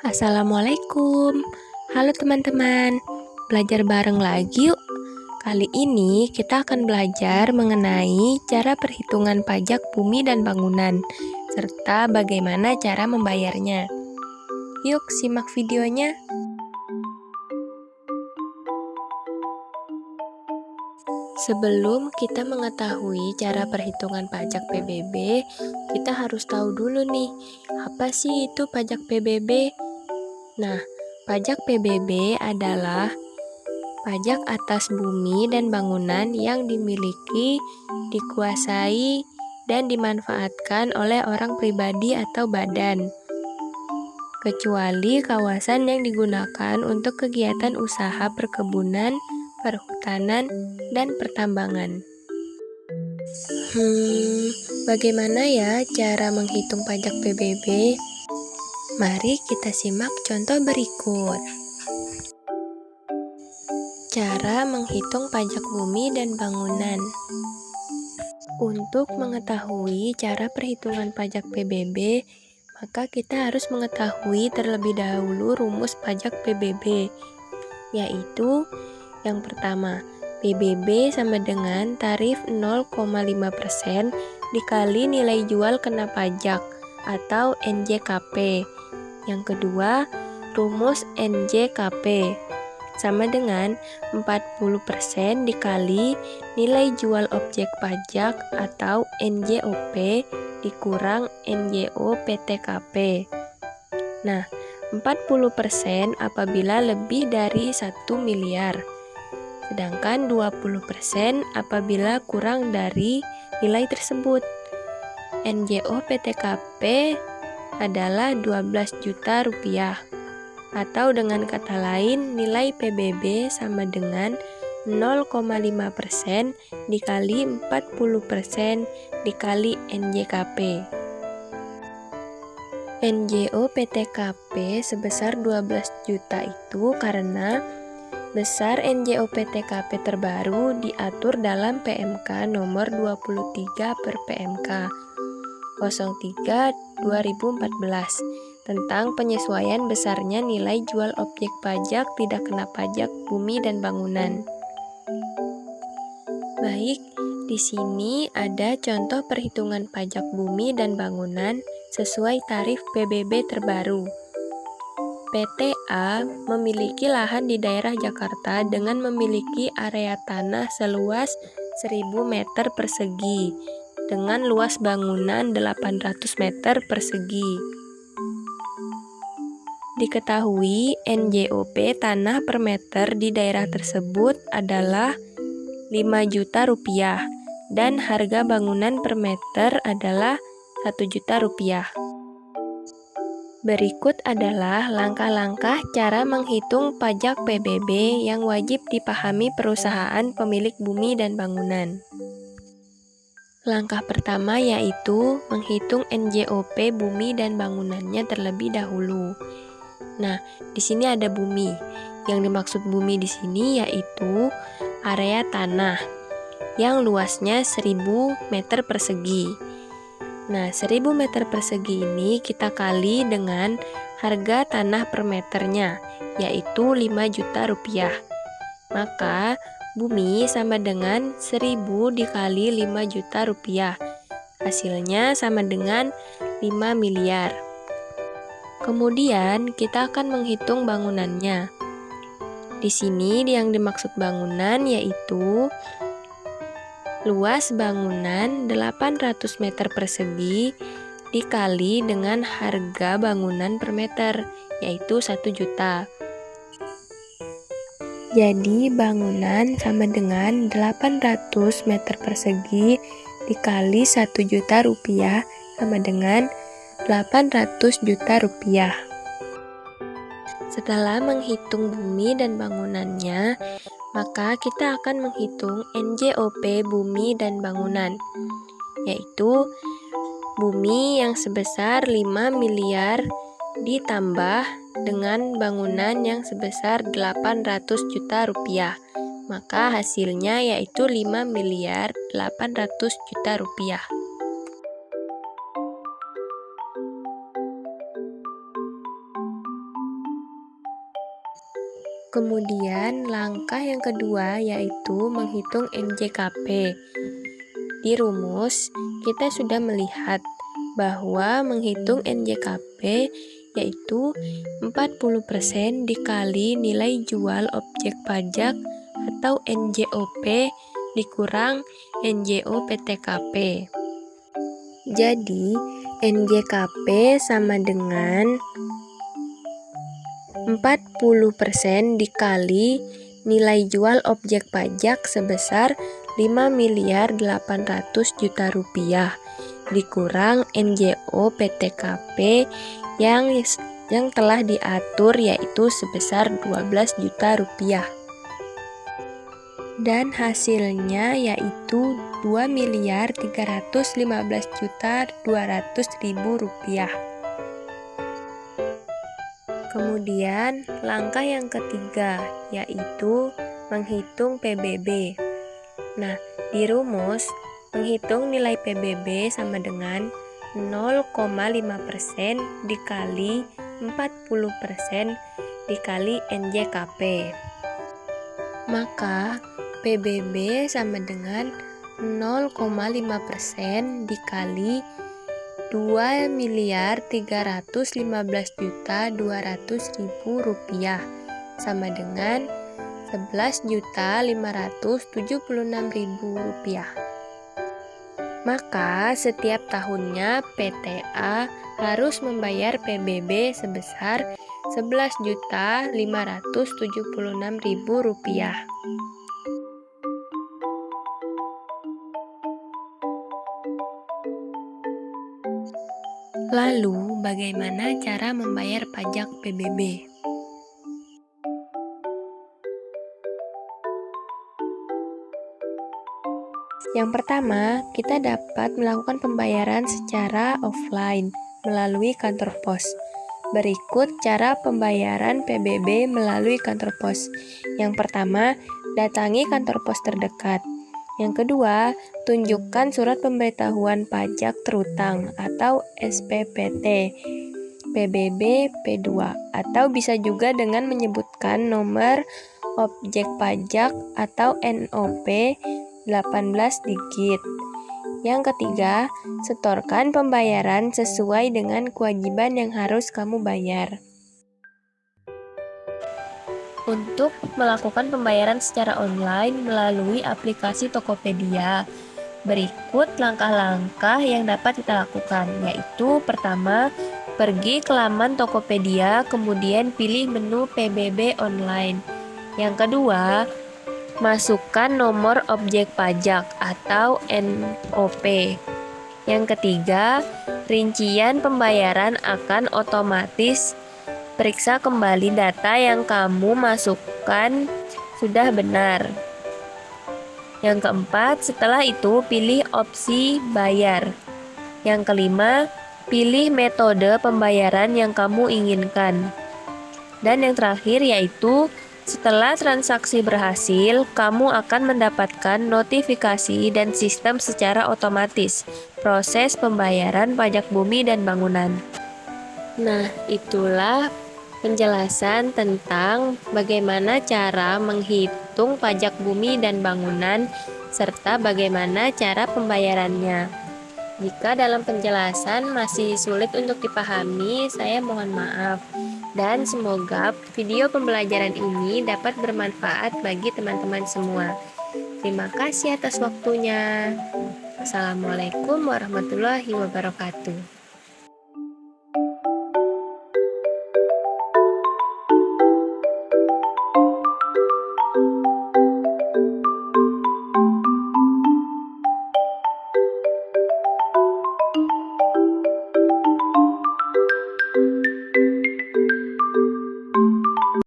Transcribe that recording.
Assalamualaikum. Halo teman-teman, belajar bareng lagi yuk. Kali ini kita akan belajar mengenai cara perhitungan pajak bumi dan bangunan, serta bagaimana cara membayarnya. Yuk simak videonya. Sebelum kita mengetahui cara perhitungan pajak PBB, kita harus tahu dulu nih, apa sih itu pajak PBB? Nah, pajak PBB adalah pajak atas bumi dan bangunan yang dimiliki, dikuasai, dan dimanfaatkan oleh orang pribadi atau badan, kecuali kawasan yang digunakan untuk kegiatan usaha perkebunan, perhutanan, dan pertambangan. Bagaimana ya cara menghitung pajak PBB? Mari kita simak contoh berikut. Cara menghitung pajak bumi dan bangunan. Untuk mengetahui cara perhitungan pajak PBB, maka kita harus mengetahui terlebih dahulu rumus pajak PBB, yaitu yang pertama, PBB sama dengan tarif 0,5% dikali nilai jual kena pajak atau NJKP. Yang kedua, rumus NJKP sama dengan 40% dikali nilai jual objek pajak atau NJOP dikurang NJO PTKP. Nah, 40% apabila lebih dari 1 miliar, sedangkan 20% apabila kurang dari nilai tersebut. NJO PTKP adalah 12 juta rupiah. Atau dengan kata lain, nilai PBB sama dengan 0,5% dikali 40% dikali NJKP. NJO PTKP sebesar 12 juta itu karena besar NJO PTKP terbaru diatur dalam PMK nomor 23 per PMK 03/2014 tentang penyesuaian besarnya nilai jual objek pajak tidak kena pajak bumi dan bangunan. Baik, di sini ada contoh perhitungan pajak bumi dan bangunan sesuai tarif PBB terbaru. PT A memiliki lahan di daerah Jakarta dengan memiliki area tanah seluas 1000 meter persegi dengan luas bangunan 800 meter persegi. Diketahui NJOP tanah per meter di daerah tersebut adalah 5 juta rupiah dan harga bangunan per meter adalah 1 juta rupiah. Berikut adalah langkah-langkah cara menghitung pajak PBB yang wajib dipahami perusahaan pemilik bumi dan bangunan. Langkah pertama yaitu menghitung NJOP bumi dan bangunannya terlebih dahulu. Nah, di sini ada bumi. Yang dimaksud bumi di sini yaitu area tanah yang luasnya 1000 meter persegi. Nah, 1000 meter persegi ini kita kali dengan harga tanah per meternya, yaitu 5 juta rupiah. Maka, bumi sama dengan 1000 dikali 5 juta rupiah. Hasilnya sama dengan 5 miliar. Kemudian, kita akan menghitung bangunannya. Di sini yang dimaksud bangunan yaitu luas bangunan 800 meter persegi dikali dengan harga bangunan per meter, yaitu 1 juta. Jadi bangunan sama dengan 800 meter persegi dikali 1 juta rupiah sama dengan 800 juta rupiah. Setelah menghitung bumi dan bangunannya, maka kita akan menghitung NJOP bumi dan bangunan, yaitu bumi yang sebesar 5 miliar ditambah dengan bangunan yang sebesar 800 juta rupiah. Maka hasilnya yaitu 5 miliar 800 juta rupiah. Kemudian langkah yang kedua yaitu menghitung NJKP. Di rumus, kita sudah melihat bahwa menghitung NJKP yaitu 40% dikali nilai jual objek pajak atau NJOP dikurang NJOPTKP. Jadi, NJKP sama dengan 40% dikali nilai jual objek pajak sebesar 5.800.000.000 rupiah dikurang NJO PTKP yang telah diatur yaitu sebesar 12 juta rupiah. Dan hasilnya yaitu 2.315.200.000 rupiah. Kemudian langkah yang ketiga yaitu menghitung PBB. Nah, di rumus menghitung nilai PBB sama dengan 0,5% dikali 40% dikali NJKP. Maka PBB sama dengan 0,5% dikali 2.315.200.000 rupiah sama dengan 11.576.000 rupiah. Maka setiap tahunnya PTA harus membayar PBB sebesar 11.576.000 rupiah. Lalu, bagaimana cara membayar pajak PBB? Yang pertama, kita dapat melakukan pembayaran secara offline melalui kantor pos. Berikut cara pembayaran PBB melalui kantor pos. Yang pertama, datangi kantor pos terdekat. Yang kedua, tunjukkan surat pemberitahuan pajak terutang atau SPPT PBB P2 atau bisa juga dengan menyebutkan nomor objek pajak atau NOP 18 digit. Yang ketiga, setorkan pembayaran sesuai dengan kewajiban yang harus kamu bayar. Untuk melakukan pembayaran secara online melalui aplikasi Tokopedia, berikut langkah-langkah yang dapat kita lakukan, yaitu pertama, pergi ke laman Tokopedia, kemudian pilih menu PBB online. Yang kedua, masukkan nomor objek pajak atau NOP. Yang ketiga, rincian pembayaran akan otomatis. Periksa kembali data yang kamu masukkan sudah benar. Yang keempat, setelah itu pilih opsi bayar. Yang kelima, pilih metode pembayaran yang kamu inginkan. Dan yang terakhir yaitu setelah transaksi berhasil, kamu akan mendapatkan notifikasi dan sistem secara otomatis proses pembayaran pajak bumi dan bangunan. Nah, itulah penjelasan tentang bagaimana cara menghitung pajak bumi dan bangunan serta bagaimana cara pembayarannya. Jika dalam penjelasan masih sulit untuk dipahami, saya mohon maaf. Dan semoga video pembelajaran ini dapat bermanfaat bagi teman-teman semua. Terima kasih atas waktunya. Assalamualaikum warahmatullahi wabarakatuh.